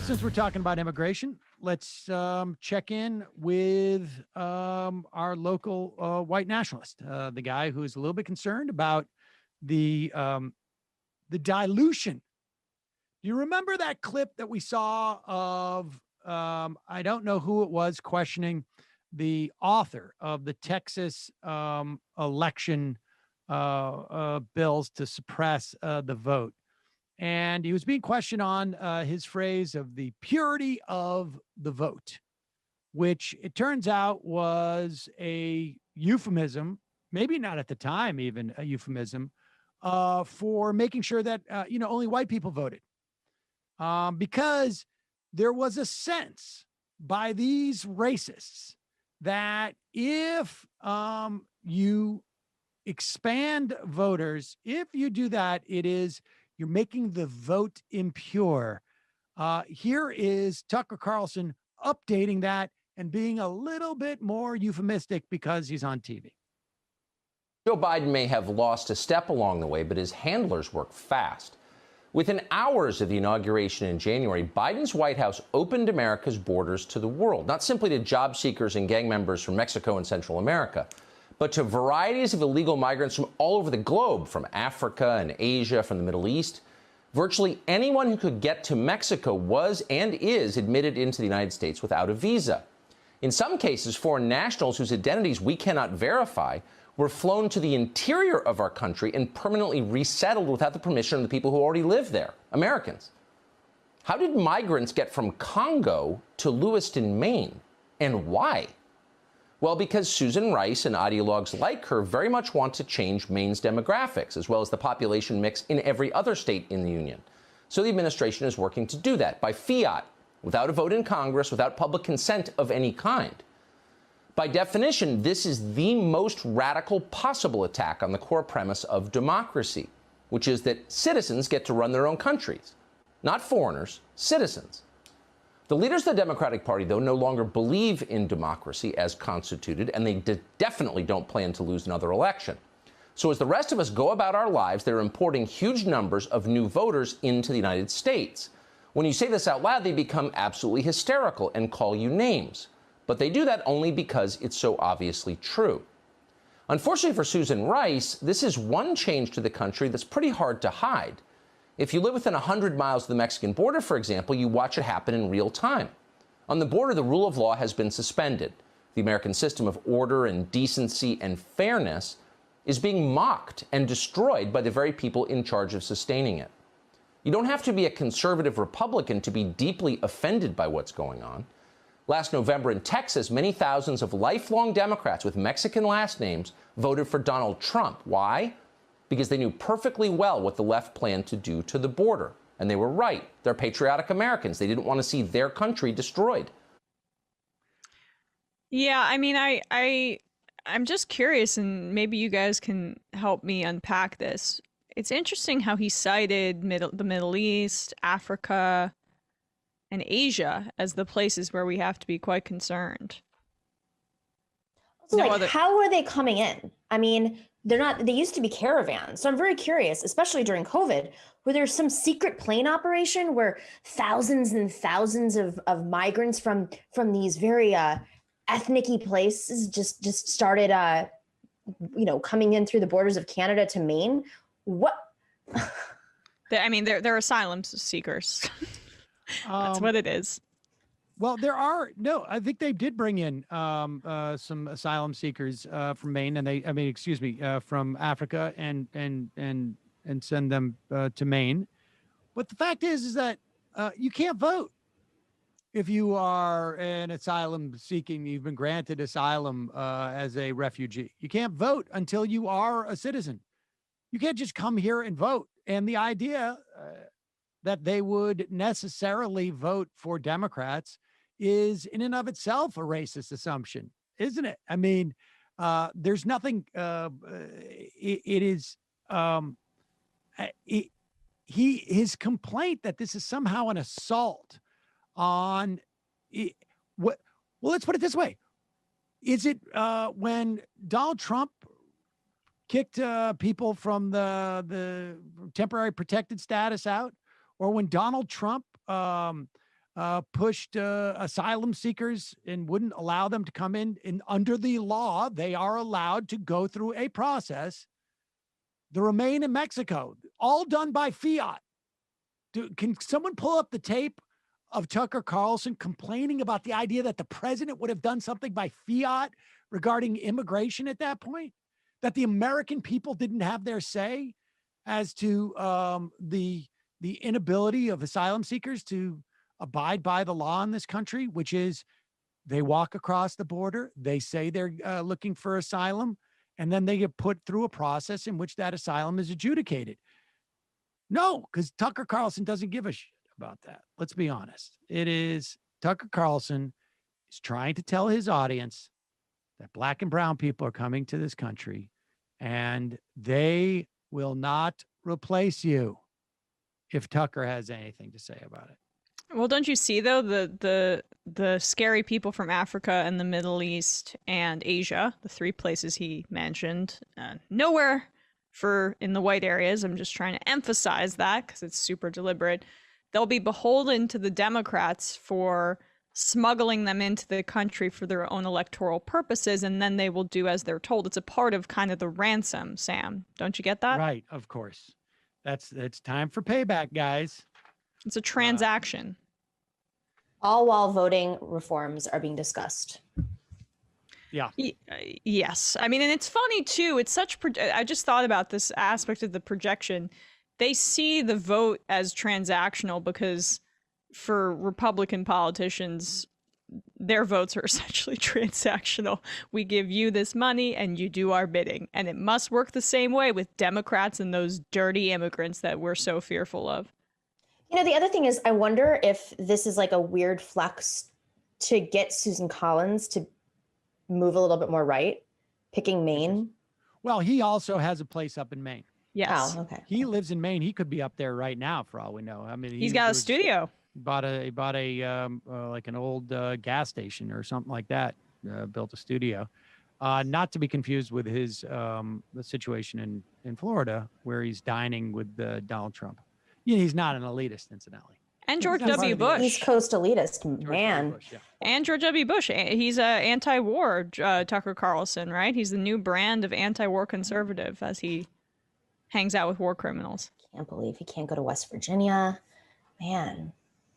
Since we're talking about immigration, let's check in with our local white nationalist, the guy who is a little bit concerned about the dilution. Do you remember that clip that we saw of I don't know who it was questioning the author of the Texas election bills to suppress the vote? And he was being questioned on his phrase of the purity of the vote, which it turns out was a euphemism, maybe not at the time, even a euphemism for making sure that, only white people voted. Because there was a sense by these racists that if you expand voters, if you do that, you're making the vote impure. Here is Tucker Carlson updating that and being a little bit more euphemistic because he's on TV. Joe Biden may have lost a step along the way, but his handlers work fast. Within hours of the inauguration in January, Biden's White House opened America's borders to the world, not simply to job seekers and gang members from Mexico and Central America, but to varieties of illegal migrants from all over the globe, from Africa and Asia, from the Middle East. Virtually anyone who could get to Mexico was and is admitted into the United States without a visa. In some cases, foreign nationals whose identities we cannot verify were flown to the interior of our country and permanently resettled without the permission of the people who already live there, Americans. How did migrants get from Congo to Lewiston, Maine, and why? Well, because Susan Rice and ideologues like her very much want to change Maine's demographics, as well as the population mix in every other state in the union. So the administration is working to do that by fiat, without a vote in Congress, without public consent of any kind. By definition, this is the most radical possible attack on the core premise of democracy, which is that citizens get to run their own countries, not foreigners, citizens. The leaders of the Democratic Party, though, no longer believe in democracy as constituted, and they definitely don't plan to lose another election. So as the rest of us go about our lives, they're importing huge numbers of new voters into the United States. When you say this out loud, they become absolutely hysterical and call you names. But they do that only because it's so obviously true. Unfortunately for Susan Rice, this is one change to the country that's pretty hard to hide. If you live within 100 miles of the Mexican border, for example, you watch it happen in real time. On the border, the rule of law has been suspended. The American system of order and decency and fairness is being mocked and destroyed by the very people in charge of sustaining it. You don't have to be a conservative Republican to be deeply offended by what's going on. Last November in Texas, many thousands of lifelong Democrats with Mexican last names voted for Donald Trump. Why? Because they knew perfectly well what the left planned to do to the border. And they were right. They're patriotic Americans. They didn't want to see their country destroyed. Yeah, I mean, I'm just curious, and maybe you guys can help me unpack this. It's interesting how he cited the Middle East, Africa, and Asia as the places where we have to be quite concerned. So, how are they coming in? I mean, they used to be caravans. So I'm very curious, especially during COVID, were there some secret plane operation where thousands and thousands of migrants from these very ethnic-y places just started, coming in through the borders of Canada to Maine? What? I mean, they're asylum seekers. That's what it is. Well, I think they did bring in some asylum seekers from Maine, and from Africa and send them to Maine. But the fact is that you can't vote if you are an asylum seeking. You've been granted asylum as a refugee. You can't vote until you are a citizen. You can't just come here and vote. And the idea that they would necessarily vote for Democrats is in and of itself a racist assumption, isn't it? I mean, there's nothing, his complaint that this is somehow an assault on well, let's put it this way. Is it when Donald Trump kicked people from the temporary protected status out, or when Donald Trump pushed asylum seekers and wouldn't allow them to come in. And under the law, they are allowed to go through a process to remain in Mexico, all done by fiat. Can someone pull up the tape of Tucker Carlson complaining about the idea that the president would have done something by fiat regarding immigration at that point? That the American people didn't have their say as to the inability of asylum seekers to abide by the law in this country, which is they walk across the border, they say they're looking for asylum, and then they get put through a process in which that asylum is adjudicated. No, because Tucker Carlson doesn't give a shit about that. Let's be honest. It is Tucker Carlson is trying to tell his audience that black and brown people are coming to this country and they will not replace you if Tucker has anything to say about it. Well, don't you see though the scary people from Africa and the Middle East and Asia, the three places he mentioned, nowhere in the white areas. I'm just trying to emphasize that because it's super deliberate. They'll be beholden to the Democrats for smuggling them into the country for their own electoral purposes, and then they will do as they're told. It's a part of kind of the ransom, Sam. Don't you get that? Right, of course. It's time for payback, guys. It's a transaction. All while voting reforms are being discussed. Yeah. Yes. I mean, and it's funny too. It's such, I just thought about this aspect of the projection. They see the vote as transactional because for Republican politicians, their votes are essentially transactional. We give you this money and you do our bidding. And it must work the same way with Democrats and those dirty immigrants that we're so fearful of. You know, the other thing is, I wonder if this is like a weird flex to get Susan Collins to move a little bit more right, picking Maine. Well, he also has a place up in Maine. Yes. Oh, okay. He lives in Maine. He could be up there right now for all we know. I mean, He's got a studio. Bought a like an old gas station or something like that. Built a studio, not to be confused with his the situation in Florida where he's dining with Donald Trump. Yeah, he's not an elitist, incidentally. And George W. Bush. East Coast elitist, man. Bush, yeah. And George W. Bush. He's a anti-war Tucker Carlson, right? He's the new brand of anti-war conservative as he hangs out with war criminals. Can't believe he can't go to West Virginia. Man.